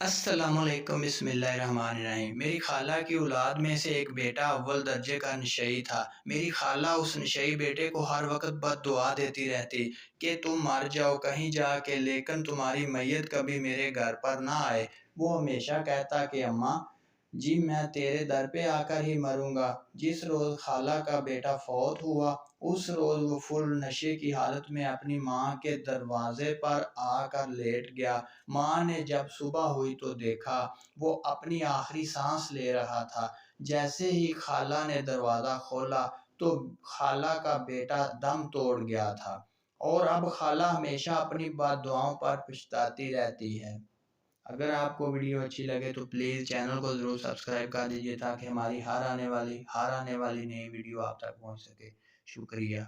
अस्सलामुअलैकुम बिस्मिल्लाहिर्रहमानिर्रहीम। मेरी खाला की औलाद में से एक बेटा अव्वल दर्जे का नशई था। मेरी खाला उस नशई बेटे को हर वक्त बद्दुआ देती रहती कि तुम मर जाओ कहीं जाके, लेकिन तुम्हारी मैयत कभी मेरे घर पर ना आए। वो हमेशा कहता कि अम्मा जी मैं तेरे दर पे आकर ही मरूंगा। जिस रोज़ खाला का बेटा फौत हुआ उस रोज़ वो फुल नशे की हालत में अपनी माँ के दरवाजे पर आकर लेट गया। माँ ने जब सुबह हुई तो देखा वो अपनी आखिरी सांस ले रहा था। जैसे ही खाला ने दरवाज़ा खोला तो खाला का बेटा दम तोड़ गया था। और अब खाला हमेशा अपनी बद्दुआओं पर पछताती रहती है। अगर आपको वीडियो अच्छी लगे तो प्लीज़ चैनल को ज़रूर सब्सक्राइब कर दीजिए ताकि हमारी हर आने वाली नई वीडियो आप तक पहुंच सके। शुक्रिया।